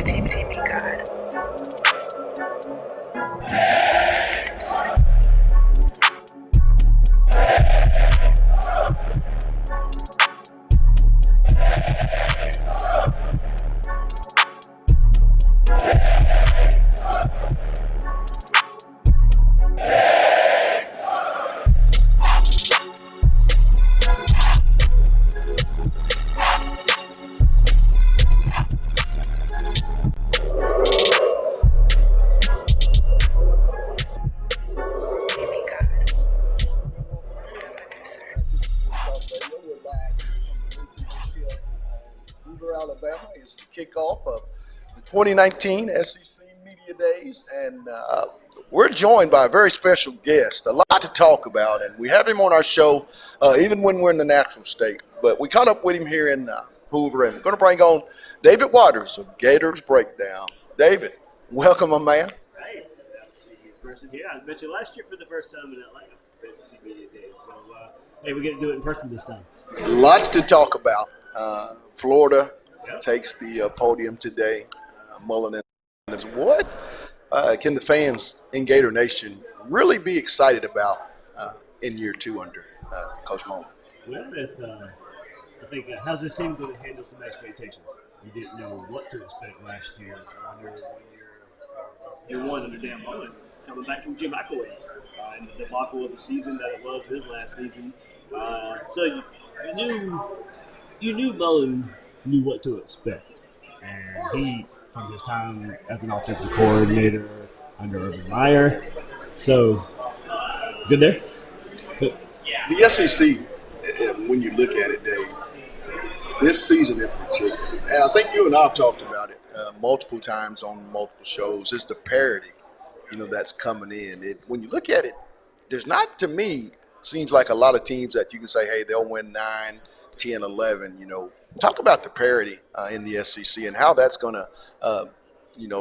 Team God. Alabama is the kickoff of the 2019 SEC Media Days, and we're joined by a very special guest. A lot to talk about, and we have him on our show even when we're in the natural state. But we caught up with him here in Hoover, and we're going to bring on David Waters of Gators Breakdown. David, welcome, my man. Right, nice to see you in person here. I met you last year for the first time in Atlanta for SEC Media Days. So, hey, we get to do it in person this time. Lots to talk about. Florida takes the podium today. Mullen is what can the fans in Gator Nation really be excited about in year two under Coach Mullen? Well, it's I think how's this team going to handle some expectations? We didn't know what to expect last year under year one under Dan Mullen, coming back from Jim McElwain and the debacle of the season that it was his last season. So you knew Mullen knew what to expect, and he, from his time as an offensive coordinator under Urban Meyer, so good there. The SEC, when you look at it, Dave, this season in particular, and I think you and I have talked about it multiple times on multiple shows, is the parity, that's coming in. When you look at it, there's not, to me, seems like a lot of teams that you can say, hey, they'll win 9, 10, 11, Talk about the parity in the SEC and how that's going to,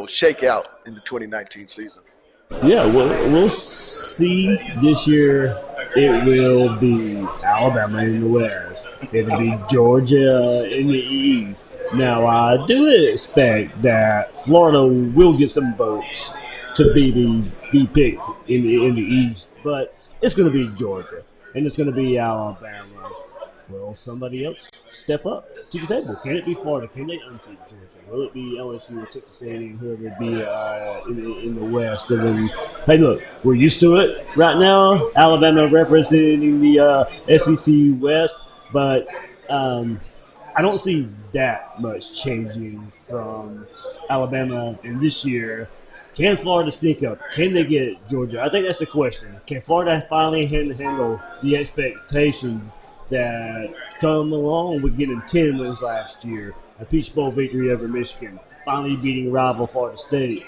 shake out in the 2019 season. Yeah, we'll see this year. It will be Alabama in the West. It'll be Georgia in the East. Now, I do expect that Florida will get some votes to be picked in the East, but it's going to be Georgia, and it's going to be Alabama. Will somebody else step up to the table? Can it be Florida? Can they unseat Georgia? Will it be LSU or Texas A&M, whoever it be in the West? And then, hey, look, we're used to it right now. Alabama representing the SEC West, but I don't see that much changing from Alabama in this year. Can Florida sneak up? Can they get Georgia? I think that's the question. Can Florida finally handle the expectations that come along with getting 10 wins last year, a Peach Bowl victory over Michigan, finally beating rival Florida State?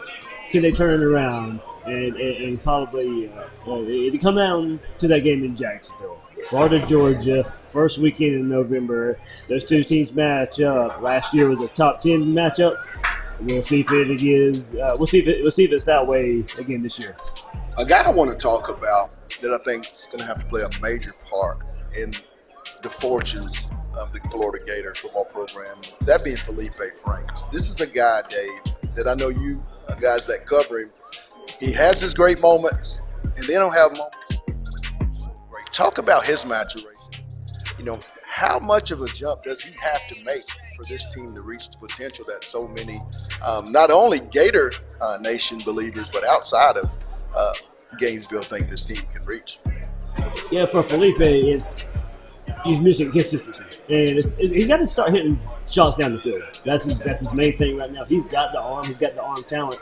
Can they turn it around and probably it come down to that game in Jacksonville? Florida, Georgia, first weekend in November. Those two teams match up. Last year was a top 10 matchup. We'll see if it is. We'll see if it's that way again this year. A guy I want to talk about that I think is going to have to play a major part in the fortunes of the Florida Gator football program, that being Felipe Franks. This is a guy, Dave, that I know you guys that cover him, he has his great moments, and they don't have moments. Great. Talk about his maturation. How much of a jump does he have to make for this team to reach the potential that so many, not only Gator Nation believers, but outside of Gainesville think this team can reach? Yeah, for Felipe, he's missing consistency, and he's got to start hitting shots down the field. That's his main thing right now. He's got the arm. He's got the arm talent.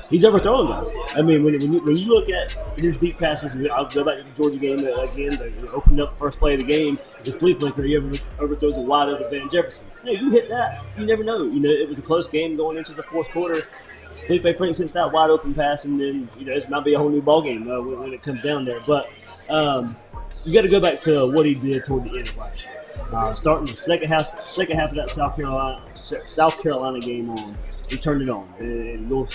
He's overthrowing guys. I mean, when you look at his deep passes, I'll go back to the Georgia game again. They opened up the first play of the game. The flea flicker, he overthrows a wide open Van Jefferson. Yeah, you hit that. You never know. It was a close game going into the fourth quarter. Felipe Franks hits that wide open pass, and then it might be a whole new ball game when it comes down there. But you got to go back to what he did toward the end of last year. Starting the second half of that South Carolina game on, he turned it on, and you'll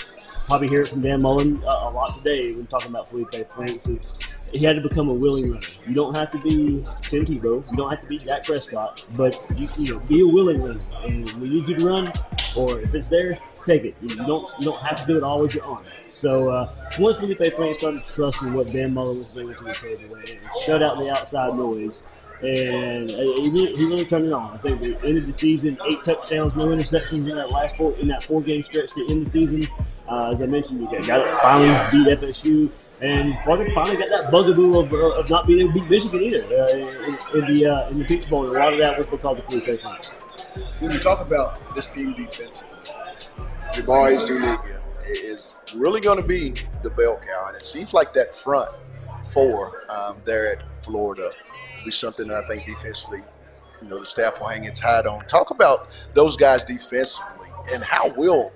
probably hear it from Dan Mullen a lot today when talking about Felipe Franks. he had to become a willing runner. You don't have to be Tim Tebow. You don't have to be Dak Prescott, but you know, be a willing runner. And we need you to run, or if it's there, take it. You don't have to do it all with your arm. So once Felipe Franks started trusting what Dan Mullen was bringing to the table, and shut out the outside noise, and he really turned it on. I think we ended the season 8 touchdowns, no interceptions in that 4-game stretch to end the season. As I mentioned, you got it finally beat FSU. And Florida finally got that bugaboo of not being able to beat Michigan either in the Peach Bowl. And a lot of that was because of Felipe Franks. When you talk about this team defensively, Jabari Zuniga is really going to be the bell cow. And it seems like that front four there at Florida will be something that I think defensively, you know, the staff will hang its hat on. Talk about those guys defensively and how will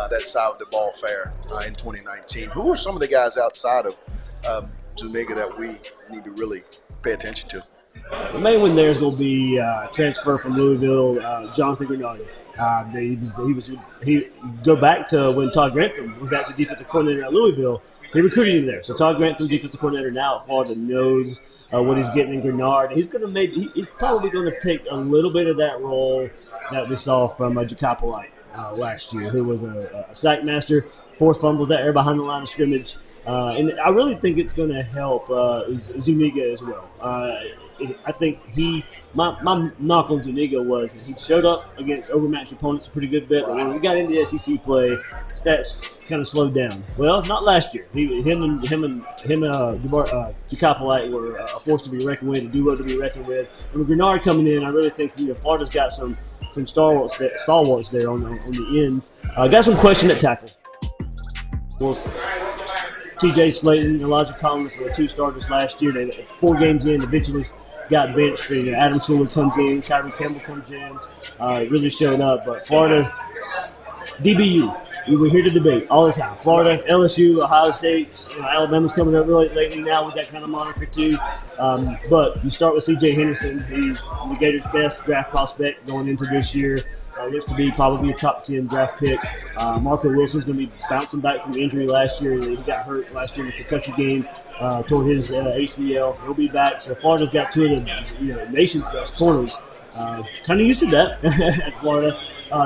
that side of the ball fare in 2019. Who are some of the guys outside of Zuniga that we need to really pay attention to? The main one there is going to be transfer from Louisville, Jonathan Grenard. He go back to when Todd Grantham was actually defensive coordinator at Louisville. He recruited him there. So Todd Grantham, defensive coordinator now at Florida, knows what he's getting in Grenard. He's probably going to take a little bit of that role that we saw from Jacopo Light last year, who was a sack master, 4 fumbles there behind the line of scrimmage. And I really think it's going to help Zuniga as well. I think my knock on Zuniga was he showed up against overmatched opponents a pretty good bit, but when we got into SEC play, stats kind of slowed down. Well, not last year. Him and Jacopo Light were a force to be reckoned with, a duo to be reckoned with. And with Grenard coming in, I really think Florida's got some stalwarts there on the ends. Got some question at tackle. Well, T.J. Slayton, Elijah Collins were the 2 starters last year. They 4 games in, eventually got benched. Adam Schuler comes in, Kyrie Campbell comes in, really showed up. But Florida, DBU, we were here to debate all the time. Florida, LSU, Ohio State, Alabama's coming up really lately now with that kind of moniker too. But you start with C.J. Henderson. He's the Gators' best draft prospect going into this year. Looks to be probably a top 10 draft pick. Marco Wilson's going to be bouncing back from injury last year. He got hurt last year in the Kentucky game, tore his ACL. He'll be back. So Florida's got 2 of the nation's best corners. Kind of used to that at Florida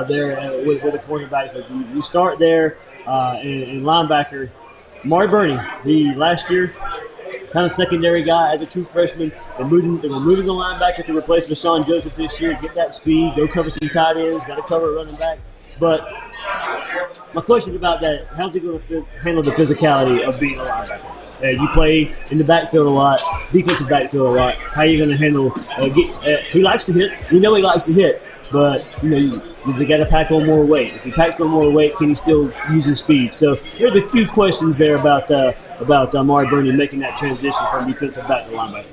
there with a quarterback. But you start there and linebacker, Mari Burney. He last year kind of secondary guy as a true freshman. They're moving the linebacker to replace Rashawn Joseph this year. Get that speed. Go cover some tight ends. Got to cover a running back. But my question about that: how's he going to handle the physicality of being a linebacker? You play in the backfield a lot, defensive backfield a lot. How are you going to handle? He likes to hit. We know he likes to hit, but they got to pack on more weight. If he packs on more weight, can he still use his speed? So there's a few questions there about Mari Burney making that transition from defensive back to linebacker.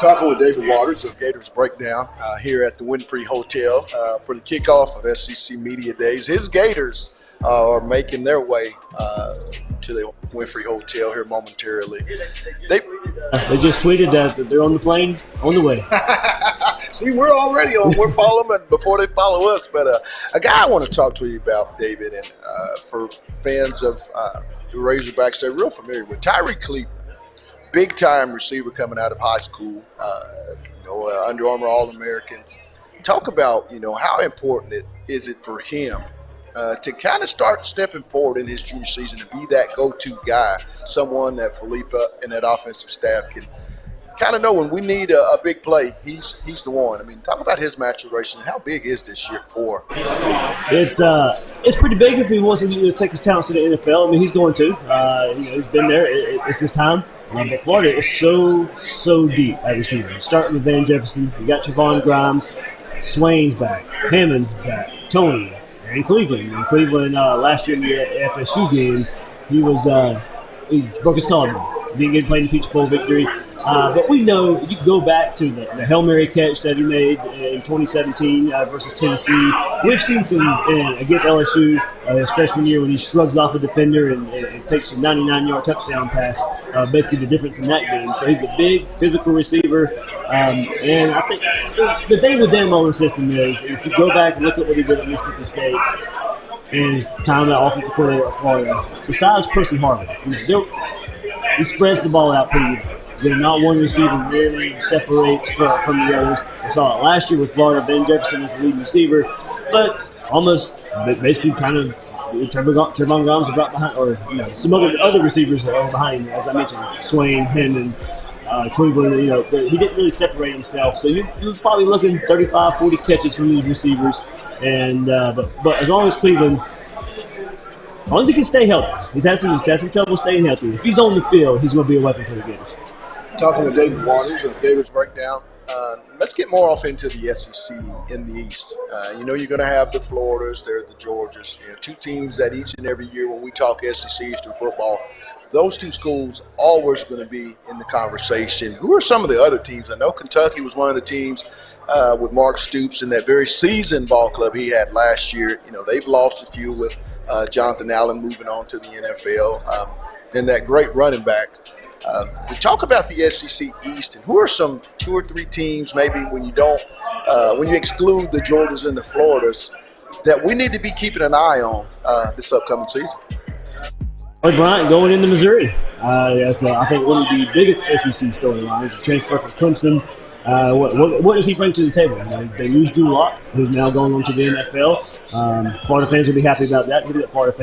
Talking with David Waters of Gators Breakdown here at the Winfrey Hotel for the kickoff of SEC Media Days. His Gators are making their way to the Winfrey Hotel here momentarily. They just tweeted that they're on the plane on the way. See, we're already on. We're following them before they follow us. But a guy I want to talk to you about, David, and for fans of the Razorbacks, they're real familiar with Tyree Cleveland. Big-time receiver coming out of high school, Under Armour All-American. Talk about, how important is it for him to kind of start stepping forward in his junior season and be that go-to guy, someone that Felipe and that offensive staff can kind of know when we need a big play, he's the one. I mean, talk about his maturation. How big is this year for Cleveland? It's pretty big if he wants to take his talents to the NFL. I mean, he's going to. He's been there. It's his time. But Florida is so deep at receiver. Starting with Van Jefferson, you got Trevon Grimes, Swain's back, Hammond's back, Tony, and Cleveland. And Cleveland last year in the FSU game, he broke his collarbone. Didn't get played in the Peach Bowl victory. But we know you go back to the Hail Mary catch that he made in 2017 versus Tennessee. We've seen some against LSU his freshman year when he shrugs off a defender and takes a 99-yard touchdown pass, basically the difference in that game. So he's a big physical receiver. And I think the thing with Dan Mullen's system is if you go back and look at what he did at Mississippi State and his time at offensive coordinator at Florida, besides Percy Harvin, he spreads the ball out pretty well. They're not one receiver really separates from the others. I saw it last year with Florida. Ben Jefferson was the lead receiver, but almost basically kind of Trevon Grimes was right behind, or some other receivers are behind him, as I mentioned, Swain, Hendon, Cleveland. He didn't really separate himself, so you're probably looking 35, 40 catches from these receivers. And but as long as Cleveland, as long as he can stay healthy, he's had some trouble staying healthy. If he's on the field, he's going to be a weapon for the Gators. Talking with David Waters of Gators Breakdown. Let's get more off into the SEC in the East. You're going to have the Floridas, there's the Georgias, two teams that each and every year when we talk SEC Eastern football, those two schools always going to be in the conversation. Who are some of the other teams? I know Kentucky was one of the teams with Mark Stoops in that very seasoned ball club he had last year. They've lost a few with Jonathan Allen moving on to the NFL, and that great running back. To talk about the SEC East, and who are some 2 or 3 teams, maybe when you exclude the Georgias and the Floridas, that we need to be keeping an eye on this upcoming season? Bryant going into Missouri. That's I think one of the biggest SEC storylines. The transfer from Clemson. What does he bring to the table? They lose Drew Lock, who's now going on to the NFL. Florida fans will be happy about that. He lit Florida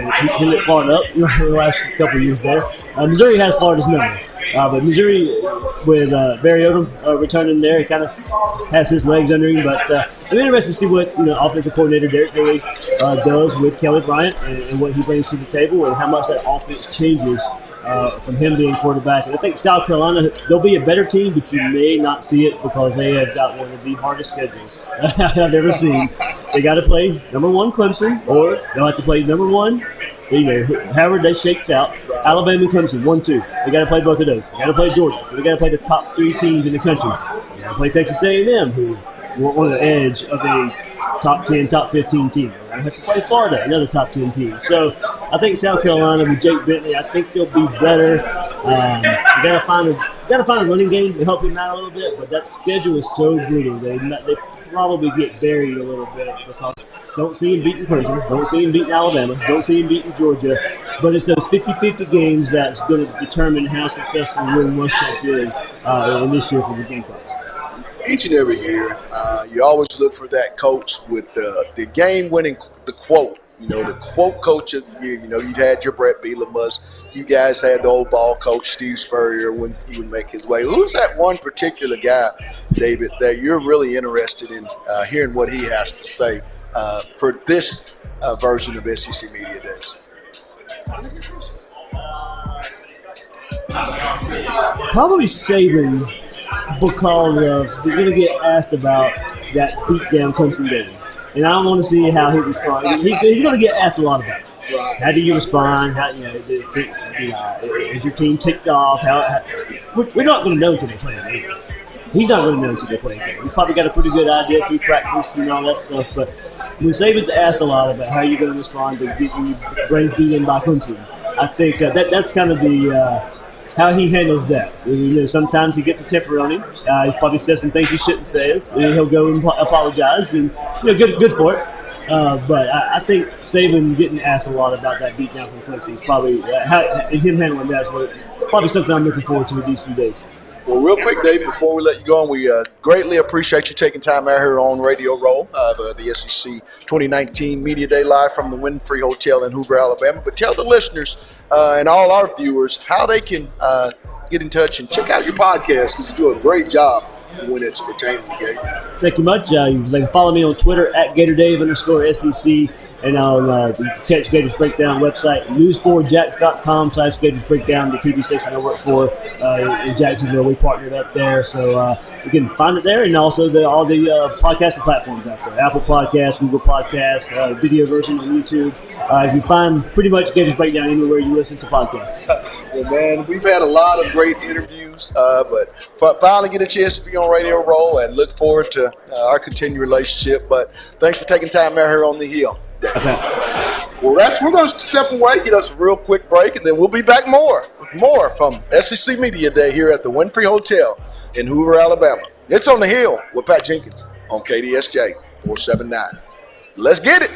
up the last couple of years there. Missouri has Florida's number, but Missouri with Barry Odom returning there, he kind of has his legs under him. But I'm interested to see what offensive coordinator Derek Bailey does with Kelly Bryant and what he brings to the table and how much that offense changes from him being quarterback. And I think South Carolina, they'll be a better team, but you may not see it because they have got one of the hardest schedules I've ever seen. They got to play number 1 Clemson, or they'll have to play number 1, however that shakes out. Alabama and Clemson, 1-2. They got to play both of those. They got to play Georgia, so they got to play the top 3 teams in the country. They got to play Texas A&M, who were on the edge of a top 10, top 15 team. They have to play Florida, another top 10 team. So I think South Carolina with Jake Bentley, I think they'll be better. You got to find a running game to help him out a little bit, but that schedule is so brutal. They probably get buried a little bit because don't see him beating Clemson, don't see him beating Alabama, don't see him beating Georgia. But it's those 50-50 games that's going to determine how successful Will Muschamp is in this year for the Gamecocks. Each and every year, you always look for that coach with the game-winning the quote. The quote coach of the year. You had your Brett Bielema. You guys had the old ball coach Steve Spurrier when he would make his way. Who's that one particular guy, David, that you're really interested in hearing what he has to say for this version of SEC Media Days? Probably Saban, because he's going to get asked about that beat-down Clemson game. And I don't want to see how he responds. He's going to get asked a lot about it. Right. How do you respond? How, is your team ticked off? We're not going to know until they play the game. He's not going to know until they play the game. He's probably got a pretty good idea through practice and all that stuff. But when Saban's asked a lot about how you're going to respond to getting your brains beat in by Clemson, I think that's kind of the how he handles that. Sometimes he gets a temper on him. He probably says some things he shouldn't say. He'll go and apologize, and good for it. But I think Saban getting asked a lot about that beatdown from Clemson is probably and him handling that is probably something I'm looking forward to these few days. Well, real quick, Dave, before we let you go on, we greatly appreciate you taking time out here on Radio Roll, the SEC 2019 Media Day live from the Winfrey Hotel in Hoover, Alabama. But tell the listeners and all our viewers how they can get in touch and check out your podcast, because you do a great job when it's pertaining to Gators. Thank you much. They can follow me on Twitter at GatorDave_SEC. And you can catch Gators Breakdown website, news4jax.com/Gators Breakdown, the TV station I work for in Jacksonville. We partnered up there, so you can find it there, and also all the podcasting platforms out there: Apple Podcasts, Google Podcasts, video version on YouTube. You can find pretty much Gators Breakdown anywhere you listen to podcasts. Well, man, we've had a lot of great interviews, but finally get a chance to be on Radio Roll, and look forward to our continued relationship. But thanks for taking time out here on the Hill. Okay. Well, we're going to step away, get us a real quick break, and then we'll be back more from SEC Media Day here at the Winfrey Hotel in Hoover, Alabama. It's on the Hill with Pat Jenkins on KDSJ 479. Let's get it.